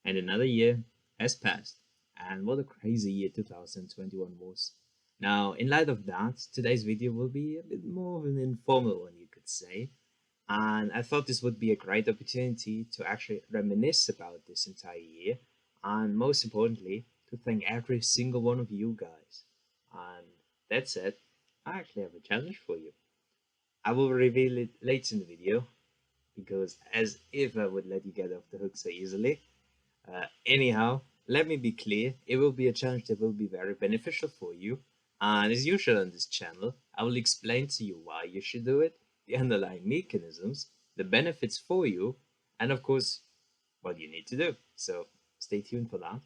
And another year has passed. And what a crazy year 2021 was. Now, in light of that, today's video will be a bit more of an informal one, you could say. And I thought this would be a great opportunity to actually reminisce about this entire year. And most importantly, to thank every single one of you guys. And that said, I actually have a challenge for you. I will reveal it later in the video, because as if I would let you get off the hook so easily. Anyhow, let me be clear, it will be a challenge that will be very beneficial for you. And as usual on this channel, I will explain to you why you should do it, the underlying mechanisms, the benefits for you, and of course, what you need to do. So stay tuned for that.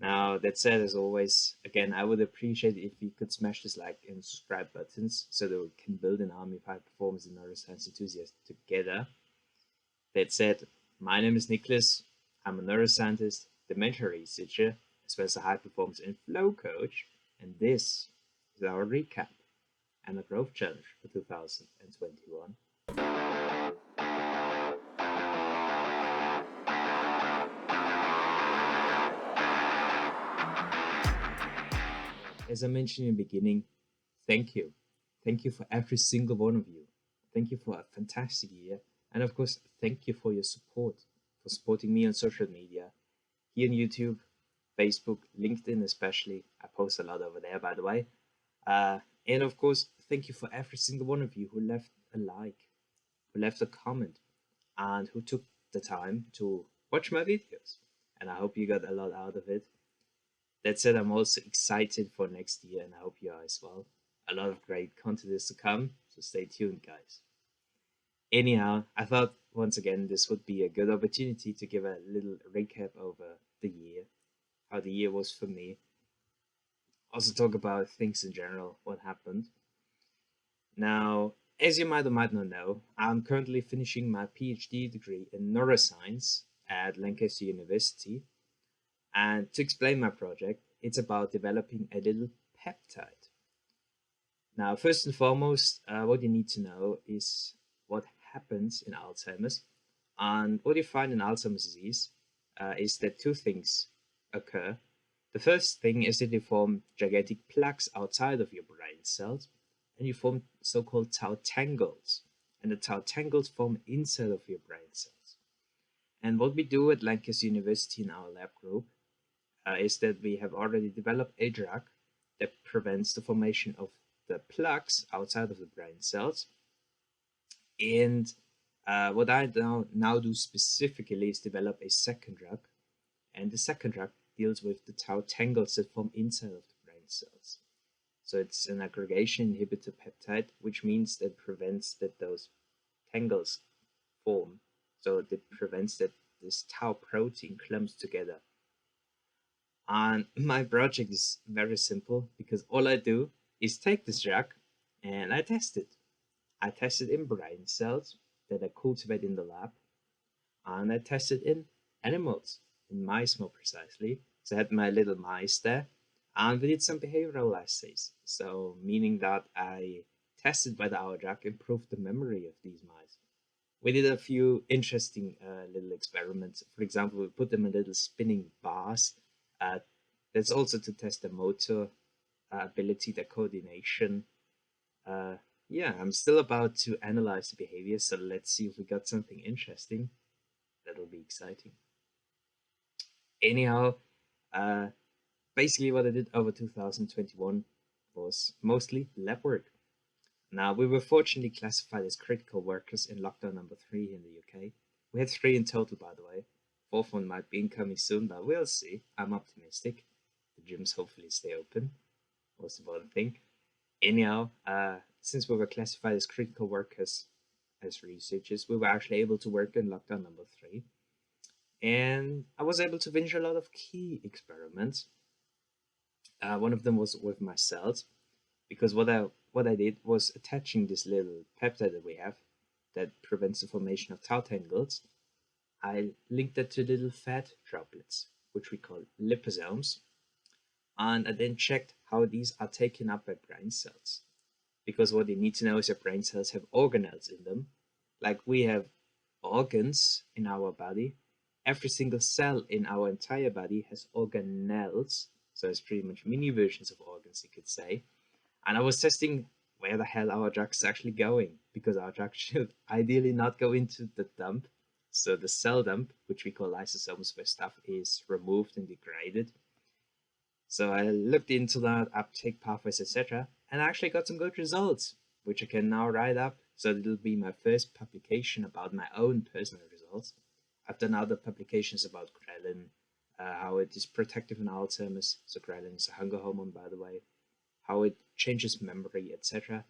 Now, that said, as always, again, I would appreciate it if you could smash this like and subscribe buttons so that we can build an army of high performance and neuroscience enthusiasts together. That said, my name is Nicholas. I'm a neuroscientist, dementia researcher, as well as a high performance and flow coach, and this is our recap and a growth challenge for 2021. As I mentioned in the beginning, thank you. Thank you for every single one of you. Thank you for a fantastic year. And of course, thank you for your support, for supporting me on social media, here on YouTube, Facebook, LinkedIn especially. I post a lot over there, by the way. And of course, thank you for every single one of you who left a like, who left a comment, and who took the time to watch my videos. And I hope you got a lot out of it. That said, I'm also excited for next year, and I hope you are as well. A lot of great content is to come, so stay tuned, guys. Anyhow, I thought once again this would be a good opportunity to give a little recap over the year, how the year was for me. Also talk about things in general, what happened. Now, as you might or might not know, I'm currently finishing my PhD degree in neuroscience at Lancaster University. And to explain my project, it's about developing a little peptide. Now, first and foremost, what you need to know is what happens in Alzheimer's. And what you find in Alzheimer's disease is that two things occur. The first thing is that you form gigantic plaques outside of your brain cells, and you form so-called tau tangles. And the tau tangles form inside of your brain cells. And what we do at Lancaster University in our lab group is that we have already developed a drug that prevents the formation of the plaques outside of the brain cells. And what I now do specifically is develop a second drug. And the second drug deals with the tau tangles that form inside of the brain cells. So it's an aggregation inhibitor peptide, which means that prevents that those tangles form. So it prevents that this tau protein clumps together. And my project is very simple because all I do is take this drug and I test it. I test it in brain cells that I cultivate in the lab, and I test it in animals, in mice more precisely. So I had my little mice there, and we did some behavioral assays. So meaning that I tested whether our drug improved the memory of these mice. We did a few interesting little experiments. For example, we put them in little spinning bars. That's also to test the motor ability, the coordination. Yeah, I'm still about to analyze the behavior, so let's see if we got something interesting. That'll be exciting. Anyhow, basically what I did over 2021 was mostly lab work. Now, we were fortunately classified as critical workers in lockdown number 3 in the UK. We had 3 in total, by the way. Fourth one might be incoming soon, but we'll see. I'm optimistic. The gyms hopefully stay open. Most important thing. Anyhow, since we were classified as critical workers, as researchers, we were actually able to work in lockdown number 3. And I was able to finish a lot of key experiments. One of them was with my cells, because what I did was attaching this little peptide that we have that prevents the formation of tau tangles. I linked that to little fat droplets, which we call liposomes. And I then checked how these are taken up by brain cells. Because what you need to know is that brain cells have organelles in them. Like we have organs in our body, every single cell in our entire body has organelles, so it's pretty much mini versions of organs, you could say. And I was testing where the hell our drugs is actually going, because our drugs should ideally not go into the dump, so the cell dump, which we call lysosomes, where stuff is removed and degraded. So I looked into that, uptake pathways, etc., and I actually got some good results, which I can now write up. So it'll be my first publication about my own personal results. I've done other publications about ghrelin, how it is protective in Alzheimer's. So ghrelin is a hunger hormone, by the way, how it changes memory, etc.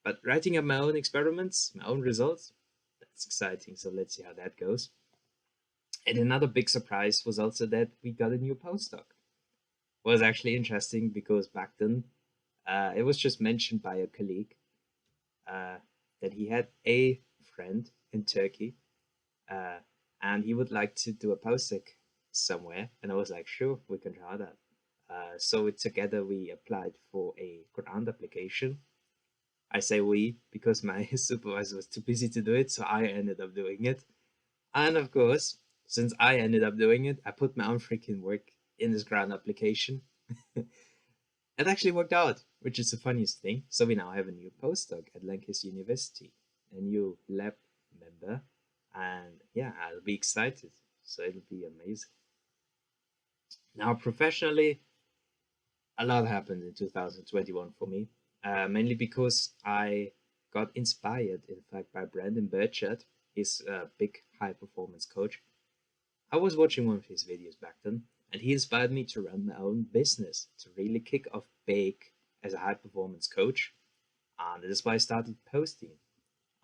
But writing up my own experiments, my own results, that's exciting. So let's see how that goes. And another big surprise was also that we got a new postdoc. Was actually interesting because back then it was just mentioned by a colleague uh, that he had a friend in Turkey uh, and he would like to do a postdoc somewhere. And I was like, sure, we can try that. So together we applied for a grant application. I say we because my supervisor was too busy to do it, so I ended up doing it. And of course, since I ended up doing it, I put my own freaking work in this grant application. It actually worked out, which is the funniest thing. So we now have a new postdoc at Lancaster University, a new lab member, and yeah, I'll be excited. So it'll be amazing. Now, professionally, a lot happened in 2021 for me, mainly because I got inspired, in fact, by Brandon Burchard. He's a big high performance coach. I was watching one of his videos back then, and he inspired me to run my own business, to really kick off big as a high performance coach. And that is why I started posting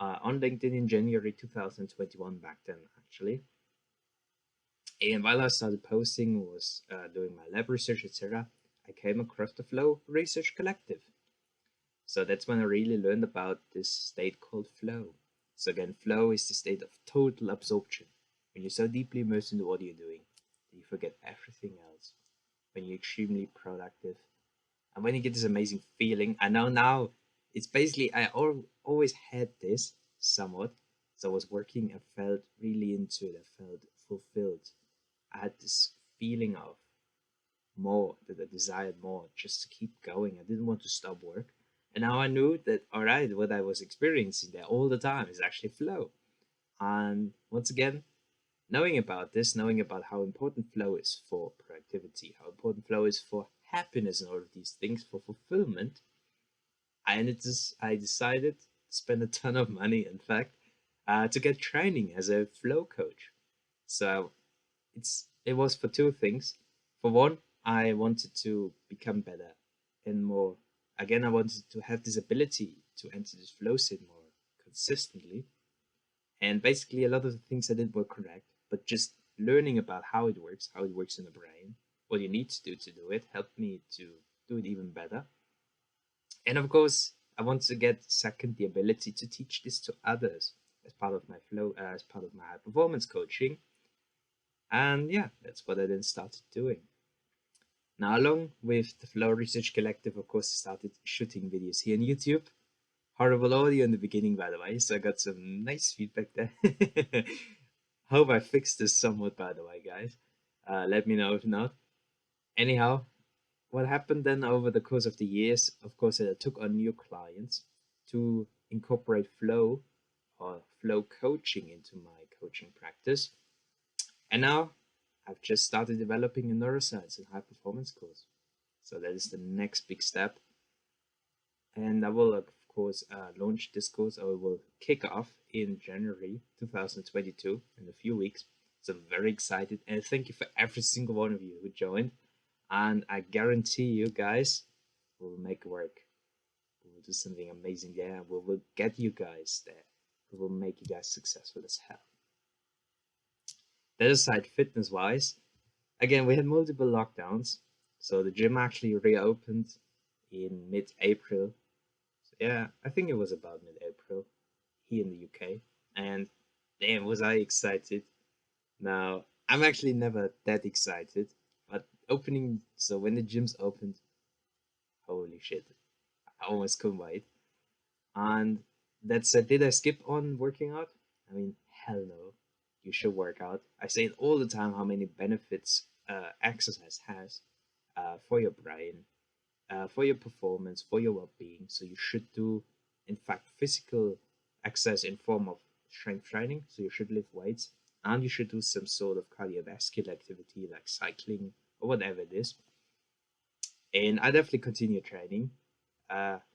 on LinkedIn in January 2021, back then, actually. And while I started posting, was doing my lab research, etc., I came across the Flow Research Collective. So that's when I really learned about this state called flow. So again, flow is the state of total absorption. When you're so deeply immersed into what you're doing that you forget everything else. When you're extremely productive. And when you get this amazing feeling, I know now it's basically, always had this somewhat. So I was working, I felt really into it, I felt fulfilled. I had this feeling of more, that I desired more, just to keep going. I didn't want to stop work. And now I knew that, all right, what I was experiencing there all the time is actually flow. And once again, knowing about this, knowing about how important flow is for productivity, how important flow is for happiness and all of these things, for fulfillment, I decided to spend a ton of money, in fact, to get training as a flow coach. So it was for two things. For one, I wanted to become better and more. Again, I wanted to have this ability to enter this flow state more consistently. And basically, a lot of the things I did were correct, but just learning about how it works in the brain, what you need to do it, helped me to do it even better. And of course, I want to get second the ability to teach this to others as part of my flow, as part of my high performance coaching. And yeah, that's what I then started doing. Now, along with the Flow Research Collective, of course, I started shooting videos here on YouTube. Horrible audio in the beginning, by the way, so I got some nice feedback there. Hope I fixed this somewhat, by the way, guys. Let me know if not. Anyhow, what happened then over the course of the years, of course, I took on new clients to incorporate flow or flow coaching into my coaching practice. And now I've just started developing a neuroscience and high performance course. So that is the next big step. And I will, of course, launch this course, or it will kick off in January 2022 in a few weeks. So I'm very excited. And thank you for every single one of you who joined. And I guarantee you guys will make it work. We will do something amazing there. We will get you guys there. We will make you guys successful as hell. That aside, fitness wise, again, we had multiple lockdowns. So the gym actually reopened in mid April. So yeah, I think it was about mid April here in the UK. And damn, was I excited. Now, I'm actually never that excited, but so when the gyms opened, holy shit, I almost couldn't wait. And that said, did I skip on working out? I mean, hell no. you should work out. I say it all the time how many benefits exercise has for your brain, for your performance, for your well-being. So you should do, in fact, physical exercise in form of strength training. So you should lift weights, and you should do some sort of cardiovascular activity like cycling or whatever it is. And I definitely continue training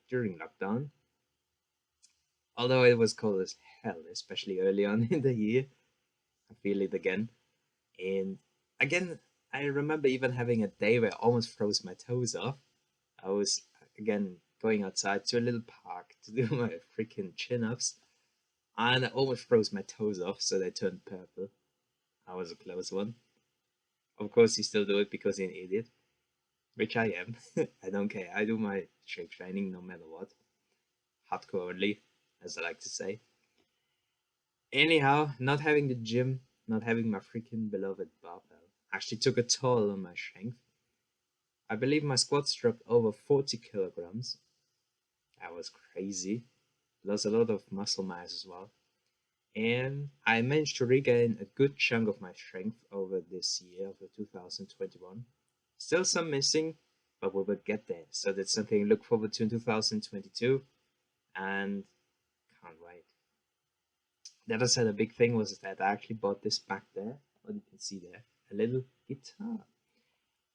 during lockdown, although it was cold as hell, especially early on in the year. I feel it again. And again, I remember even having a day where I almost froze my toes off. I was again going outside to a little park to do my freaking chin ups, and I almost froze my toes off, so they turned purple. I was a close one. Of course, you still do it because you're an idiot, which I am. I don't care. I do my strength training no matter what. Hardcore only, as I like to say. Anyhow, not having the gym, not having my freaking beloved barbell actually took a toll on my strength. I believe my squats dropped over 40 kilograms. That was crazy. Lost a lot of muscle mass as well. And I managed to regain a good chunk of my strength over this year, over 2021. Still some missing, but we will get there. So that's something to look forward to in 2022, and can't wait. The other side, a big thing was that I actually bought this back there, what you can see there, a little guitar.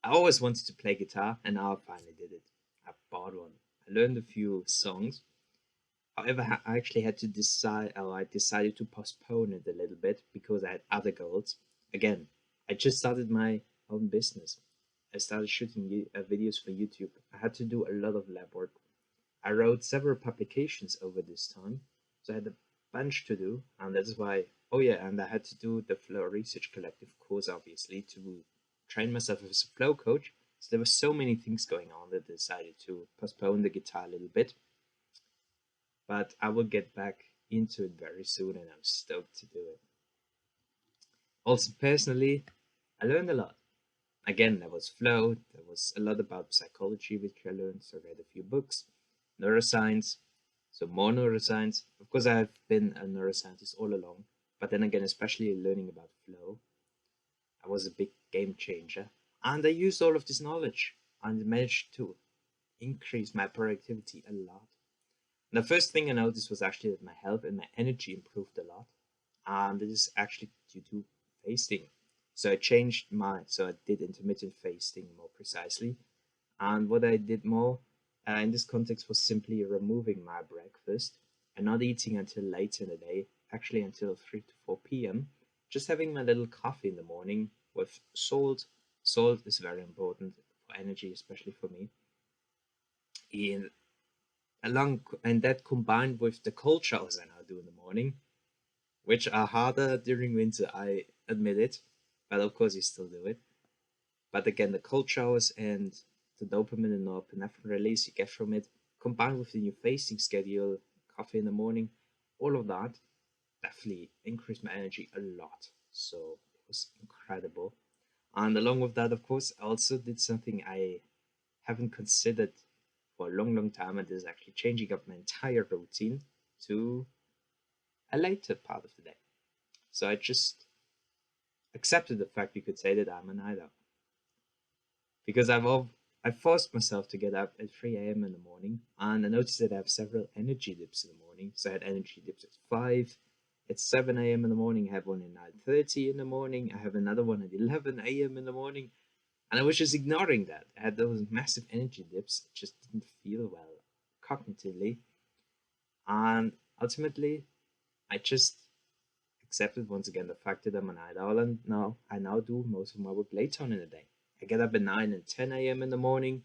I always wanted to play guitar, and now I finally did it. I bought one. I learned a few songs. However, I actually had to decide, or I decided to postpone it a little bit because I had other goals. Again, I just started my own business. I started shooting videos for YouTube. I had to do a lot of lab work. I wrote several publications over this time, so I had a bunch to do, and that's why. Oh yeah, and I had to do the Flow Research Collective course, obviously, to train myself as a flow coach. So there were so many things going on that I decided to postpone the guitar a little bit. But I will get back into it very soon, and I'm stoked to do it. Also, personally, I learned a lot. Again, there was flow, there was a lot about psychology, which I learned, so I read a few books, neuroscience, so more neuroscience. Of course, I have been a neuroscientist all along, but then again, especially learning about flow, I was a big game changer. And I used all of this knowledge and managed to increase my productivity a lot. The first thing I noticed was actually that my health and my energy improved a lot. And this is actually due to fasting. So I changed so I did intermittent fasting more precisely. And what I did more in this context was simply removing my breakfast and not eating until late in the day, actually until 3 to 4 p.m. Just having my little coffee in the morning with salt. Salt is very important for energy, especially for me. And and that combined with the cold showers I now do in the morning, which are harder during winter, I admit it, but of course you still do it. But again, the cold showers and the dopamine and norepinephrine release you get from it, combined with the new fasting schedule, coffee in the morning, all of that definitely increased my energy a lot. So it was incredible. And along with that, of course, I also did something I haven't considered for a long, long time, and this is actually changing up my entire routine to a later part of the day. So I just accepted the fact, you could say, that I'm a night owl because I forced myself to get up at 3 a.m. in the morning, and I noticed that I have several energy dips in the morning. So I had energy dips at 5, at 7 a.m. in the morning. I have one at 9:30 in the morning. I have another one at 11 a.m. in the morning, and I was just ignoring that. I had those massive energy dips. It just didn't feel well cognitively, and ultimately, I just accepted once again the fact that I'm a night owl, and now I do most of my work later on in the day. I get up at 9 and 10 a.m. in the morning.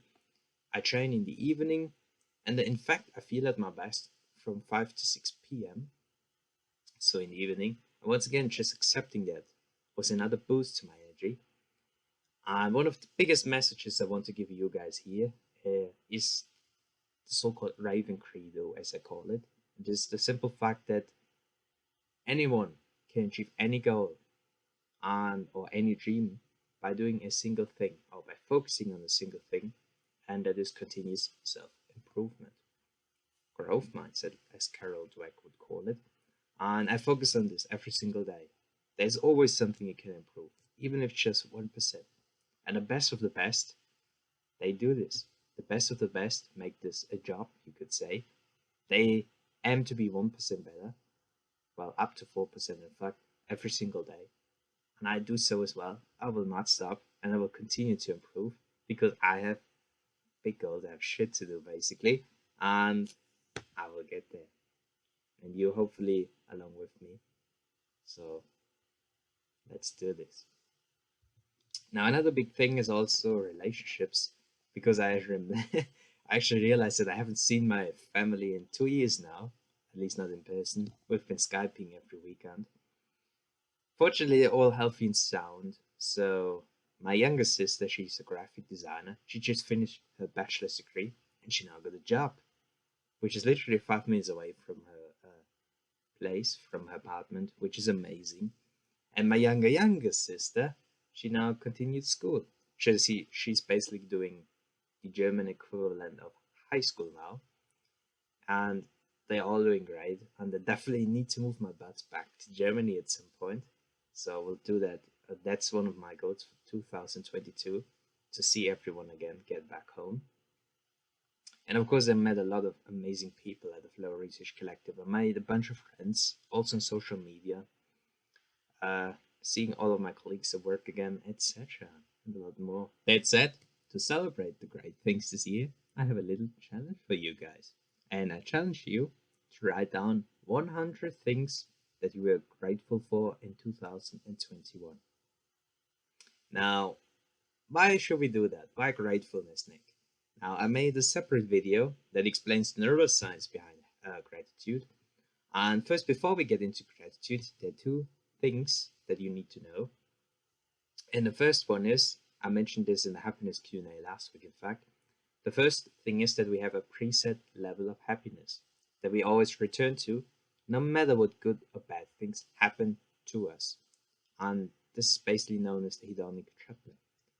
I train in the evening, and in fact, I feel at my best from 5 to 6 p.m. So in the evening, and once again, just accepting that was another boost to my energy. And one of the biggest messages I want to give you guys here is the so-called Raven Credo, as I call it. Just the simple fact that anyone can achieve any goal and or any dream by doing a single thing or by focusing on a single thing, and that is continuous self-improvement, growth mindset, as Carol Dweck would call it. And I focus on this every single day. There's always something you can improve, even if just 1%. And the best of the best, they do this. The best of the best make this a job, you could say. They aim to be 1% better, well, up to 4% in fact, every single day. And I do so as well. I will not stop and I will continue to improve because I have big goals. I have shit to do basically, and I will get there. And you hopefully along with me. So let's do this. Now, another big thing is also relationships because I actually realized that I haven't seen my family in 2 years now, at least not in person. We've been Skyping every weekend. Fortunately, they're all healthy and sound. So, my younger sister, she's a graphic designer. She just finished her bachelor's degree and she now got a job, which is literally 5 minutes away from her place, from her apartment, which is amazing. And my younger sister, she now continued school. She's basically doing the German equivalent of high school now, and they're all doing great. And I definitely need to move my butts back to Germany at some point. So we'll do that. That's one of my goals for 2022, to see everyone again, get back home. And of course, I met a lot of amazing people at the Flow Research Collective. I made a bunch of friends, also on social media, seeing all of my colleagues at work again, etc., and a lot more. That said, to celebrate the great things this year, I have a little challenge for you guys. And I challenge you to write down 100 things that you were grateful for in 2021. Now, why should we do that? Why gratefulness, Nick? Now, I made a separate video that explains the neuroscience behind gratitude. And first, before we get into gratitude, there are two things that you need to know. And the first one is, I mentioned this in the happiness Q&A last week, in fact. The first thing is that we have a preset level of happiness that we always return to, no matter what good or bad things happen to us. And this is basically known as the hedonic triplet.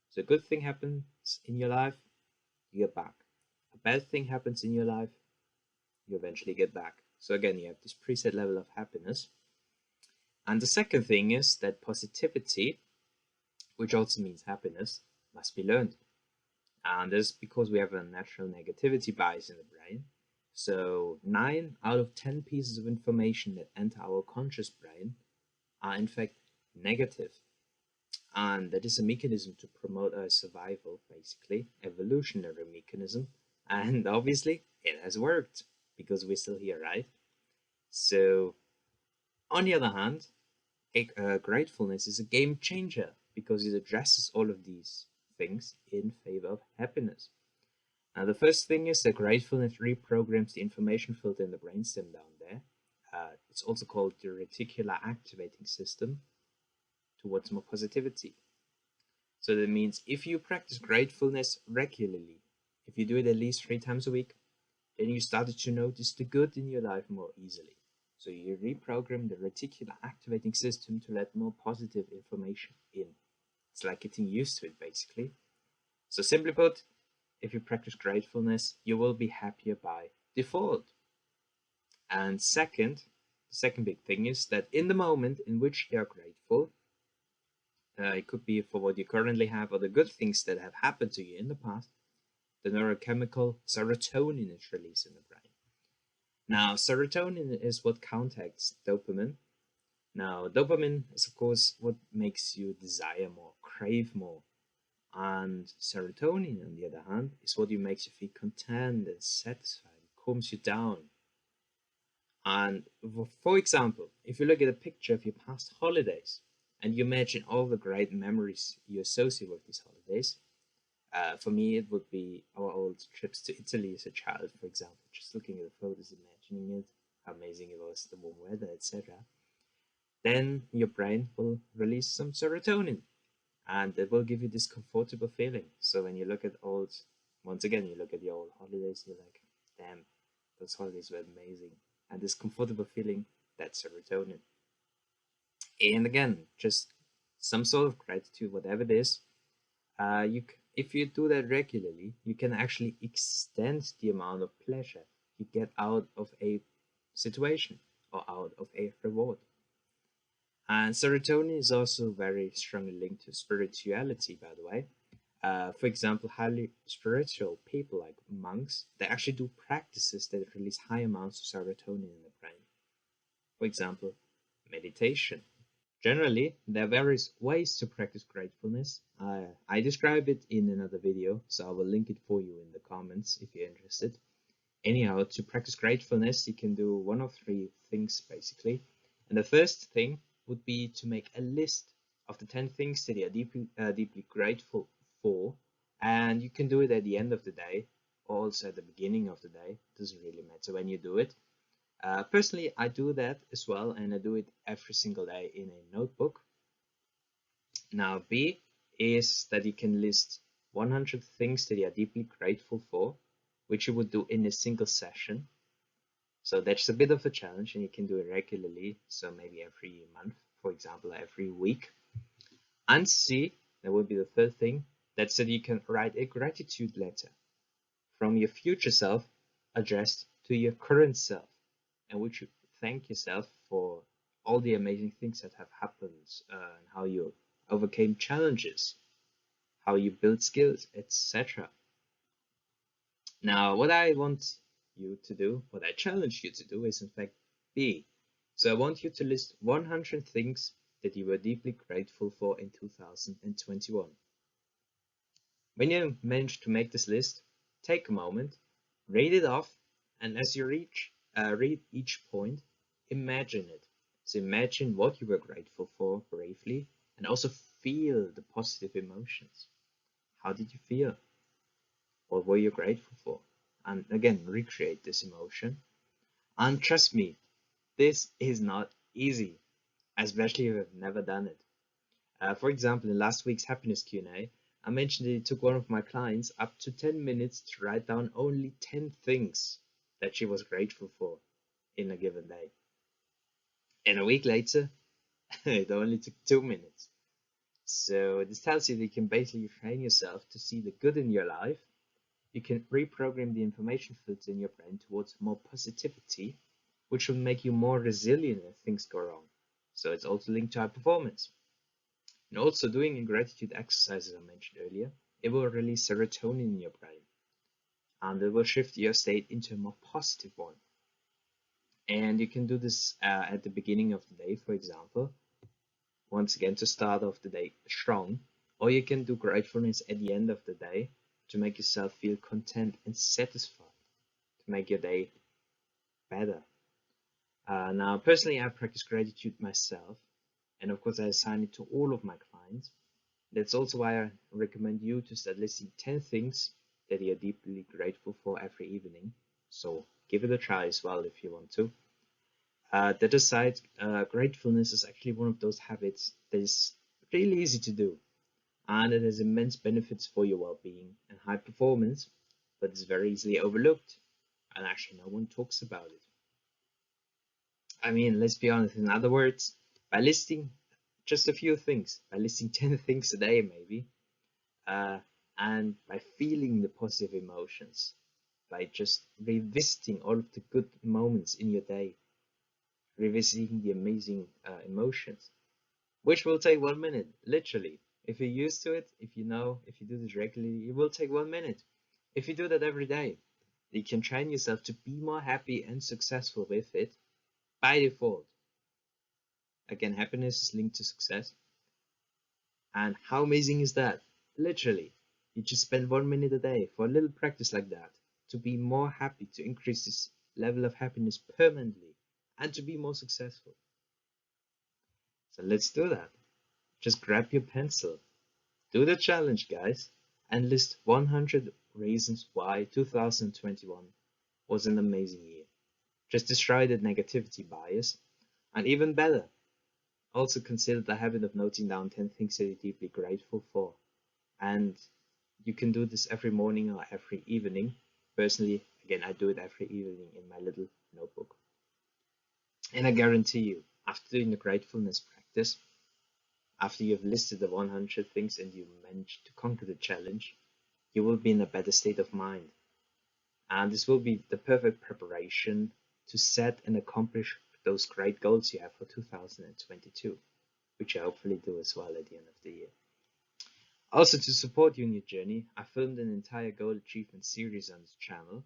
So a good thing happens in your life, you get back. A bad thing happens in your life, you eventually get back. So again, you have this preset level of happiness. And the second thing is that positivity, which also means happiness, must be learned. And this is because we have a natural negativity bias in the brain. So 9 out of 10 pieces of information that enter our conscious brain are in fact negative. And that is a mechanism to promote our survival, basically, evolutionary mechanism. And obviously, it has worked because we're still here, right? So, on the other hand, gratefulness is a game changer because it addresses all of these things in favor of happiness. Now, the first thing is that gratefulness reprograms the information filter in the brainstem down there. It's also called the reticular activating system towards more positivity. So that means if you practice gratefulness regularly, if you do it at least 3 times a week, then you started to notice the good in your life more easily. So you reprogram the reticular activating system to let more positive information in. It's like getting used to it, basically. So simply put, if you practice gratefulness, you will be happier by default. And second, the second big thing is that in the moment in which you are grateful, it could be for what you currently have or the good things that have happened to you in the past, the neurochemical serotonin is released in the brain. Now, serotonin is what counteracts dopamine. Now, dopamine is, of course, what makes you desire more, crave more. And serotonin, on the other hand, is what makes you feel content and satisfied. It calms you down. And for example, if you look at a picture of your past holidays and you imagine all the great memories you associate with these holidays, for me, it would be our old trips to Italy as a child, for example. Just looking at the photos, imagining it, how amazing it was, the warm weather, etc. Then your brain will release some serotonin, and it will give you this comfortable feeling. So when you look at once again, you look at the old holidays, you're like, damn, those holidays were amazing. And this comfortable feeling, that's serotonin. And again, just some sort of gratitude, whatever it is, if you do that regularly, you can actually extend the amount of pleasure you get out of a situation or out of a reward. And serotonin is also very strongly linked to spirituality, by the way. For example, highly spiritual people like monks, they actually do practices that release high amounts of serotonin in the brain. For example, meditation. Generally, there are various ways to practice gratefulness. I describe it in another video, so I will link it for you in the comments if you're interested. Anyhow, to practice gratefulness, you can do one of three things basically. And the first thing would be to make a list of the 10 things that you are deeply grateful for. And you can do it at the end of the day, or also at the beginning of the day. It doesn't really matter when you do it. Personally, I do that as well, and I do it every single day in a notebook. Now, B is that you can list 100 things that you are deeply grateful for, which you would do in a single session. So that's a bit of a challenge, and you can do it regularly. So maybe every month, for example, every week. And C, that would be the third thing, that's that you can write a gratitude letter from your future self addressed to your current self, in which you thank yourself for all the amazing things that have happened, and how you overcame challenges, how you build skills, etc. Now, what I want you to do, what I challenge you to do is in fact B. So I want you to list 100 things that you were deeply grateful for in 2021. When you manage to make this list, take a moment, read it off, and as you read each point, imagine it. So imagine what you were grateful for briefly, and also feel the positive emotions. How did you feel? What were you grateful for? And again, recreate this emotion. And trust me, this is not easy, especially if you've never done it. For example, in last week's happiness Q&A, I mentioned that it took one of my clients up to 10 minutes to write down only 10 things that she was grateful for in a given day. And a week later, it only took 2 minutes. So this tells you that you can basically train yourself to see the good in your life. You can reprogram the information filter in your brain towards more positivity, which will make you more resilient if things go wrong. So it's also linked to high performance. And also doing a gratitude exercise, as I mentioned earlier, it will release serotonin in your brain, and it will shift your state into a more positive one. And you can do this at the beginning of the day, for example, once again to start off the day strong, or you can do gratefulness at the end of the day to make yourself feel content and satisfied, to make your day better. Now, personally, I practice gratitude myself, and of course, I assign it to all of my clients. That's also why I recommend you to start listing 10 things that you're deeply grateful for every evening. So give it a try as well if you want to. That aside, gratefulness is actually one of those habits that is really easy to do, and it has immense benefits for your well-being and high performance, but it's very easily overlooked, and actually no one talks about it. I mean, let's be honest, in other words, by listing just a few things, by listing 10 things a day maybe, and by feeling the positive emotions, by just revisiting all of the good moments in your day, revisiting the amazing emotions, which will take 1 minute, literally. If you're used to it, if you do this regularly, it will take 1 minute. If you do that every day, you can train yourself to be more happy and successful with it by default. Again, happiness is linked to success. And how amazing is that? Literally, you just spend 1 minute a day for a little practice like that to be more happy, to increase this level of happiness permanently, and to be more successful. So let's do that. Just grab your pencil, do the challenge, guys, and list 100 reasons why 2021 was an amazing year. Just destroy the negativity bias, and even better, also consider the habit of noting down 10 things that you're deeply grateful for. And you can do this every morning or every evening. Personally, again, I do it every evening in my little notebook. And I guarantee you, after doing the gratefulness practice, after you've listed the 100 things and you managed to conquer the challenge, you will be in a better state of mind. And this will be the perfect preparation to set and accomplish those great goals you have for 2022. which I hopefully do as well at the end of the year. Also, to support you in your journey, I filmed an entire goal achievement series on this channel.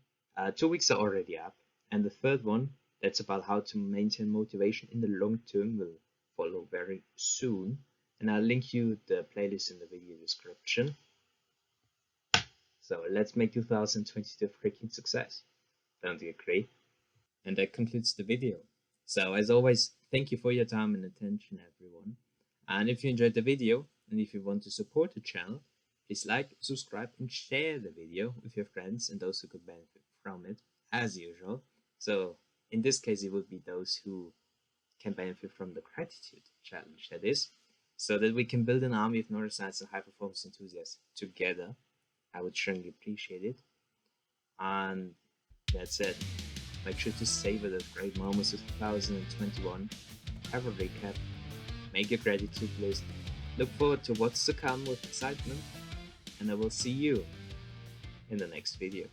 2 weeks are already up, and the third one, that's about how to maintain motivation in the long term, will follow very soon. And I'll link you the playlist in the video description. So let's make 2022 a freaking success. Don't you agree? And that concludes the video. So as always, thank you for your time and attention, everyone. And if you enjoyed the video, and if you want to support the channel, please like, subscribe, and share the video with your friends and those who could benefit from it, as usual. So in this case, it would be those who can benefit from the gratitude challenge, that is, so that we can build an army of neuroscience and high performance enthusiasts together. I would strongly appreciate it. And that's it. Make sure to savor those great moments of 2021. Have a recap. Make your gratitude list. Look forward to what's to come with excitement. And I will see you in the next video.